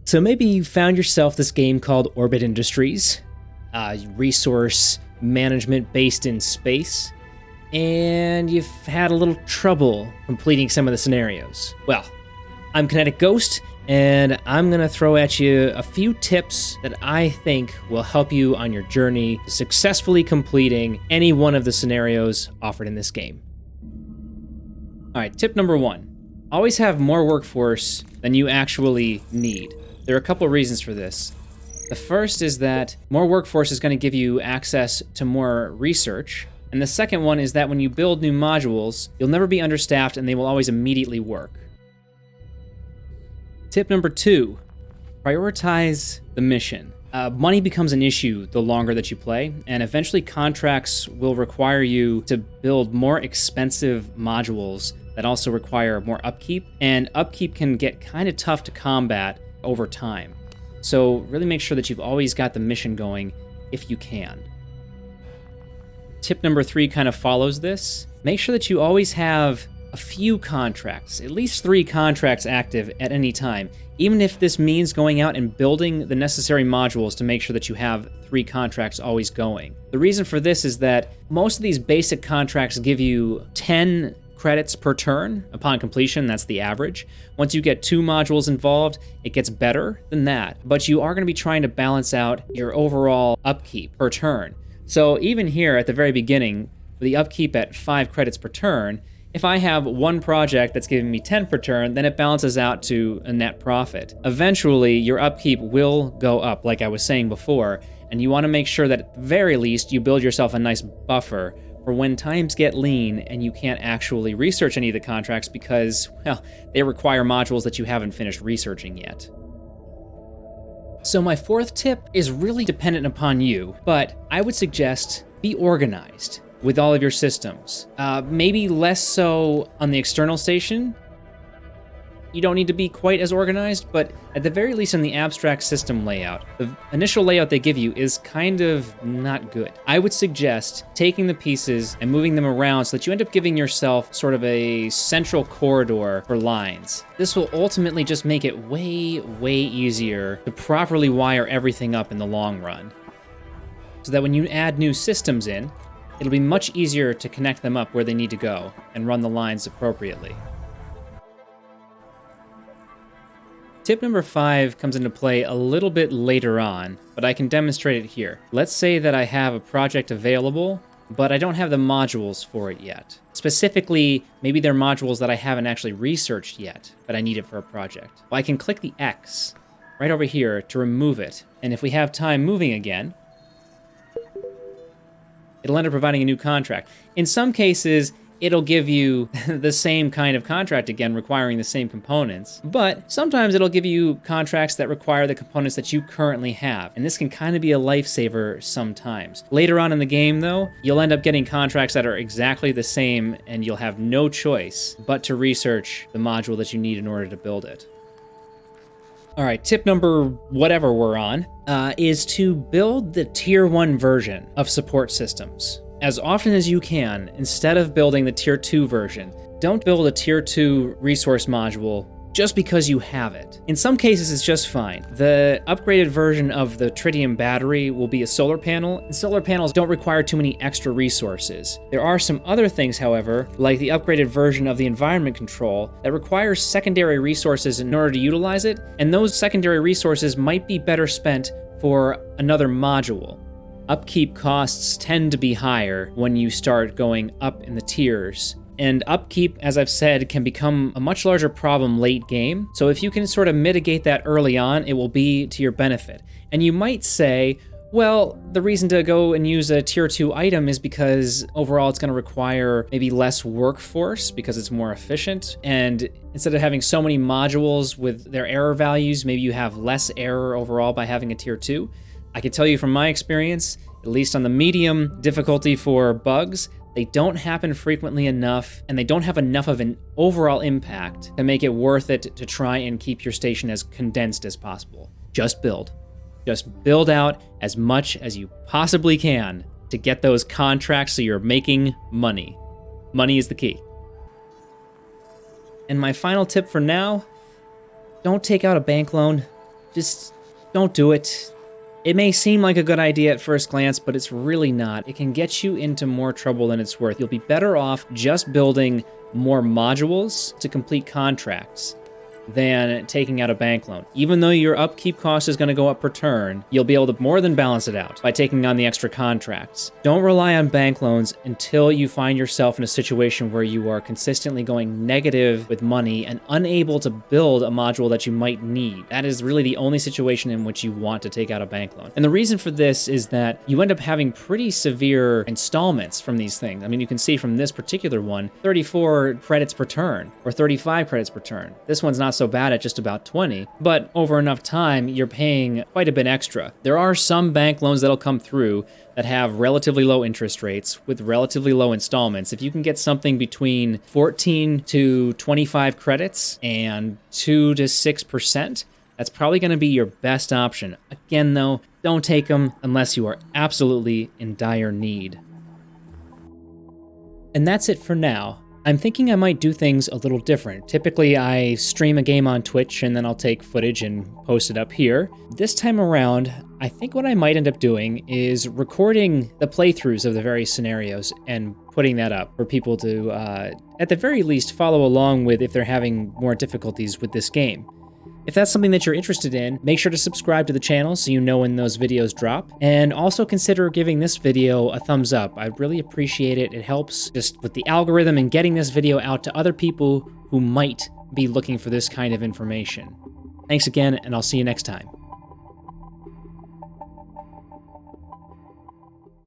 So maybe you found yourself this game called Orbit Industries, resource management based in space, and you've had a little trouble completing some of the scenarios. Well, I'm Kinetic Ghost, and I'm gonna throw at you a few tips that I think will help you on your journey to successfully completing any one of the scenarios offered in this game. All right, tip number 1. Always have more workforce than you actually need. There are a couple of reasons for this. The first is that more workforce is going to give you access to more research. And the second one is that when you build new modules, you'll never be understaffed and they will always immediately work. Tip number 2, prioritize the mission. Money becomes an issue the longer that you play, and eventually contracts will require you to build more expensive modules that also require more upkeep, and upkeep can get kind of tough to combat over time. So really make sure that you've always got the mission going if you can. Tip number 3 kind of follows this. Make sure that you always have a few contracts, at least 3 contracts active at any time, even if this means going out and building the necessary modules to make sure that you have 3 contracts always going. The reason for this is that most of these basic contracts give you 10 credits per turn upon completion. That's the average. Once you get 2 modules involved, it gets better than that, but you are going to be trying to balance out your overall upkeep per turn. So even here at the very beginning, with the upkeep at 5 credits per turn, if I have one project that's giving me 10 per turn, then it balances out to a net profit. Eventually, your upkeep will go up, like I was saying before, and you want to make sure that at the very least you build yourself a nice buffer for when times get lean and you can't actually research any of the contracts because, well, they require modules that you haven't finished researching yet. So my 4th tip is really dependent upon you, but I would suggest be organized with all of your systems. Maybe less so on the external station. You don't need to be quite as organized, but at the very least in the abstract system layout, the initial layout they give you is kind of not good. I would suggest taking the pieces and moving them around so that you end up giving yourself sort of a central corridor for lines. This will ultimately just make it way, way easier to properly wire everything up in the long run. So that when you add new systems in, it'll be much easier to connect them up where they need to go and run the lines appropriately. Tip number 5 comes into play a little bit later on, but I can demonstrate it here. Let's say that I have a project available, but I don't have the modules for it yet. Specifically, maybe they're modules that I haven't actually researched yet, but I need it for a project. Well, I can click the X right over here to remove it, and if we have time moving again, it'll end up providing a new contract. In some cases, it'll give you the same kind of contract again, requiring the same components. But sometimes it'll give you contracts that require the components that you currently have. And this can kind of be a lifesaver sometimes. Later on in the game, though, you'll end up getting contracts that are exactly the same, and you'll have no choice but to research the module that you need in order to build it. All right, tip number whatever we're on is to build the tier 1 version of support systems as often as you can instead of building the tier 2 version. Don't build a tier 2 resource module just because you have it. In some cases, it's just fine. The upgraded version of the tritium battery will be a solar panel, and solar panels don't require too many extra resources. There are some other things, however, like the upgraded version of the environment control that requires secondary resources in order to utilize it, and those secondary resources might be better spent for another module. Upkeep costs tend to be higher when you start going up in the tiers. And upkeep, as I've said, can become a much larger problem late game. So if you can sort of mitigate that early on, it will be to your benefit. And you might say, well, the reason to go and use a tier 2 item is because overall it's going to require maybe less workforce because it's more efficient. And instead of having so many modules with their error values, maybe you have less error overall by having a tier 2. I can tell you from my experience, at least on the medium difficulty for bugs, they don't happen frequently enough, and they don't have enough of an overall impact to make it worth it to try and keep your station as condensed as possible. Just build. Just build out as much as you possibly can to get those contracts so you're making money. Money is the key. And my final tip for now, don't take out a bank loan. just don't do it. It may seem like a good idea at first glance, but it's really not. It can get you into more trouble than it's worth. You'll be better off just building more modules to complete contracts than taking out a bank loan. Even though your upkeep cost is going to go up per turn, you'll be able to more than balance it out by taking on the extra contracts. Don't rely on bank loans until you find yourself in a situation where you are consistently going negative with money and unable to build a module that you might need. That is really the only situation in which you want to take out a bank loan. And the reason for this is that you end up having pretty severe installments from these things. I mean, you can see from this particular one, 34 credits per turn or 35 credits per turn. This one's not so bad at just about 20, but over enough time, you're paying quite a bit extra. There are some bank loans that'll come through that have relatively low interest rates with relatively low installments. If you can get something between 14 to 25 credits and 2 to 6%, that's probably going to be your best option. Again, though, don't take them unless you are absolutely in dire need. And that's it for now. I'm thinking I might do things a little different. Typically, I stream a game on Twitch and then I'll take footage and post it up here. This time around, I think what I might end up doing is recording the playthroughs of the various scenarios and putting that up for people to, at the very least, follow along with if they're having more difficulties with this game. If that's something that you're interested in, make sure to subscribe to the channel so you know when those videos drop. And also consider giving this video a thumbs up. I'd really appreciate it. It helps just with the algorithm and getting this video out to other people who might be looking for this kind of information. Thanks again, and I'll see you next time.